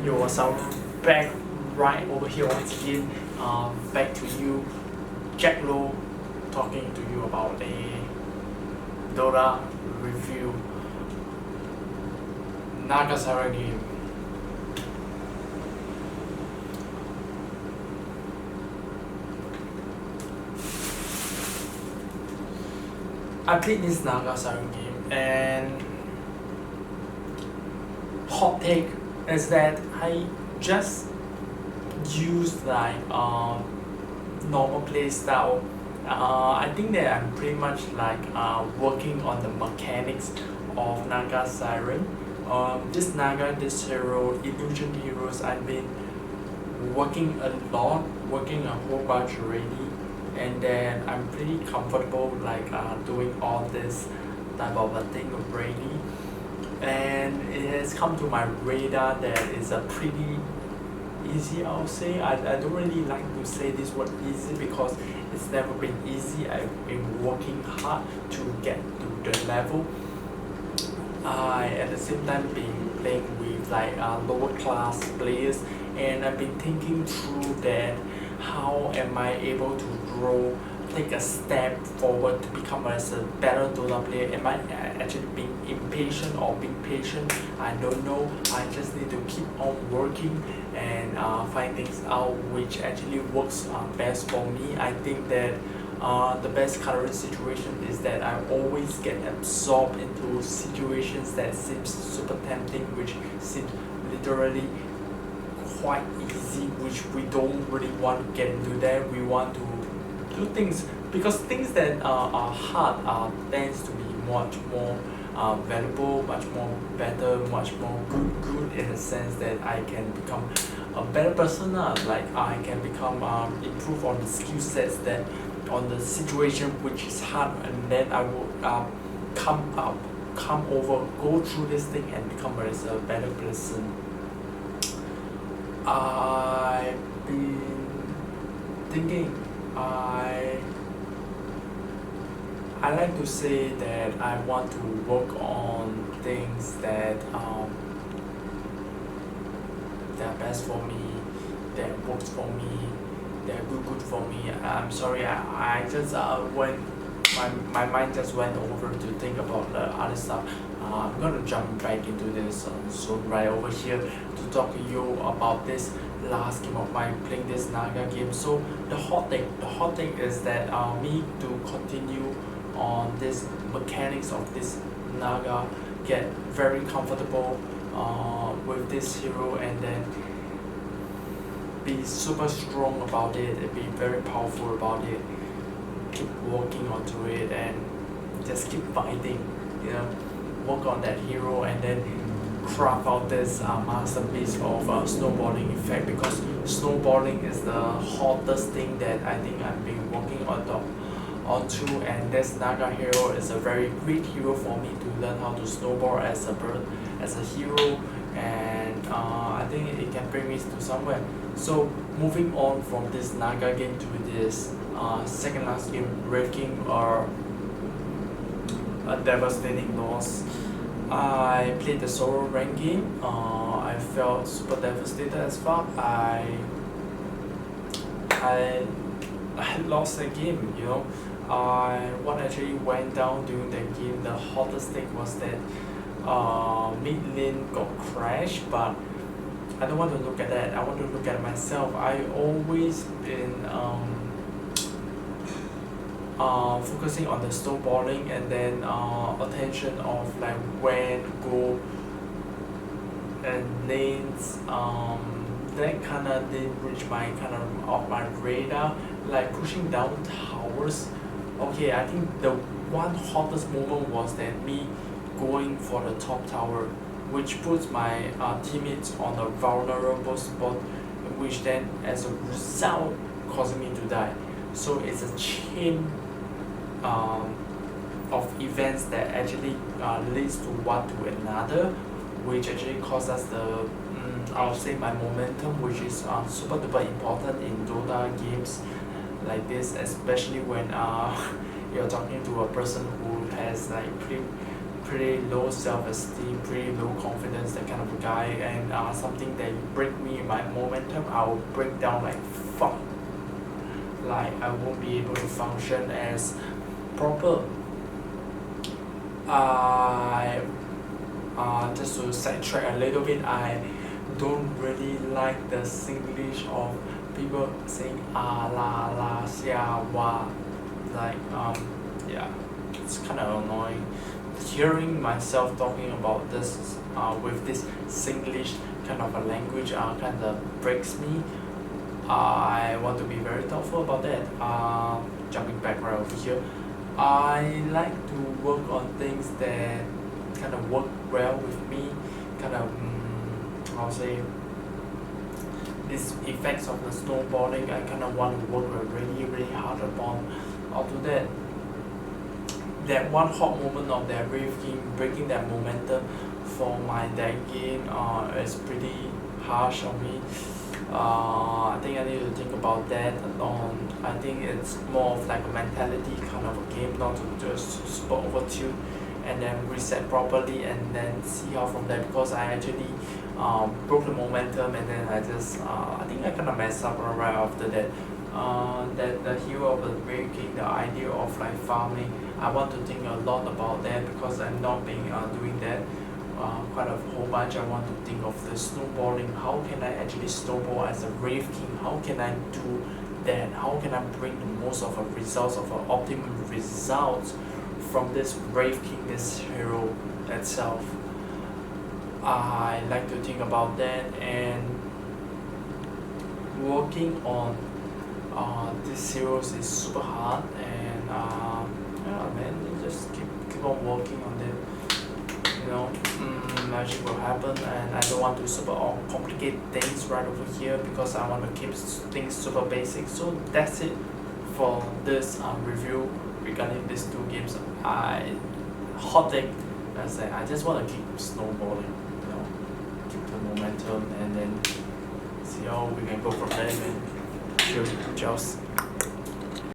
yourself back right over here once again. Back to you, Jack Low, talking to you about a Dota review. Nagasara game. I played this Nagasara game, and hot take is that I just used like normal play style. I think that I'm pretty much like working on the mechanics of Naga Siren. This Naga, this hero, illusion heroes, I've been working a lot, working a whole bunch already, and then I'm pretty comfortable like doing all this type of a thing already. And it has come to my radar that it's a pretty easy, I'll say. I don't really like to say this word easy because it's never been easy. I've been working hard to get to the level. I at the same time been playing with like lower class players, and I've been thinking through that how am I able to grow, take a step forward to become as a better Dota player. Am I actually being impatient or being patient? I don't know. I just need to keep on working and find things out which actually works best for me. I think that the best current situation is that I always get absorbed into situations that seems super tempting, which seems literally quite easy, which we don't really want to get into there. We want to do things because things that are hard tends to be much more valuable, much more better, much more good in the sense that I can become a better person. Like I can become improve on the skill sets that on the situation which is hard, and then I will come over, go through this thing and become as a better person. I've been thinking I like to say that I want to work on things that are best for me, that works for me, that are good for me. I'm sorry, I just went my mind just went over to think about the other stuff. I'm gonna jump back into this soon right over here to talk to you about this last game of mine playing this Naga game. So the hot thing is that me to continue on this mechanics of this Naga, get very comfortable with this hero, and then be super strong about it and be very powerful about it, keep working onto it and just keep fighting, you know, work on that hero and then craft out this masterpiece of snowballing effect, because snowballing is the hottest thing that I think I've been working onto, and this Naga hero is a very great hero for me to learn how to snowball as a hero, and I think it can bring me to somewhere. So moving on from this Naga game to this second last game, ranking or a devastating loss. I played the solo rank game. I felt super devastated as fuck. I lost the game, you know. What actually went down during the game, the hottest thing was that mid lane got crashed, but I don't want to look at that. I want to look at myself. I always been focusing on the snowballing and then attention of like when go and lanes. That kind of didn't reach my kind of off my radar. Like pushing down towers. Okay, I think the one hottest moment was that me going for the top tower, which puts my teammates on a vulnerable spot, which then as a result causing me to die. So it's a chain of events that actually leads to one to another, which actually causes the I'll say my momentum, which is super duper important in Dota games like this, especially when you're talking to a person who has like pretty low self-esteem, pretty low confidence, that kind of a guy, and something that break me in my momentum, I will break down like fuck. Like I won't be able to function as proper. I just to sidetrack a little bit, I don't really like the Singlish of people saying la la xia wa, like yeah, it's kind of annoying. Hearing myself talking about this with this Singlish kind of a language kind of breaks me. I want to be very thoughtful about that. Jumping back right over here, I like to work on things that kind of work well with me, kind of I'll say these effects of the snowboarding. I kind of want to work really hard upon. After that one hot moment of that breaking that momentum for my deck game is pretty harsh on me. I think I need to think about that. I think it's more of like a mentality kind of a game, not to just super overtilt and then reset properly and then see how from there, because I actually broke the momentum and then I think I kind of messed up right after that. That the hero of the breaking, the idea of like farming, I want to think a lot about that because I'm not being doing that quite a whole bunch. I want to think of the snowboarding. How can I actually snowboard as a Rave King? How can I do that? How can I bring the most of a results of an optimum results from this Rave King, this hero itself? I like to think about that, and working on these heroes is super hard, and yeah man, you just keep on working on them. Magic will happen, and I don't want to super complicate things right over here because I want to keep things super basic. So that's it for this review regarding these two games. Hot take, I just want to keep snowballing, keep the momentum, and then see how we can go from there, man. Cheers.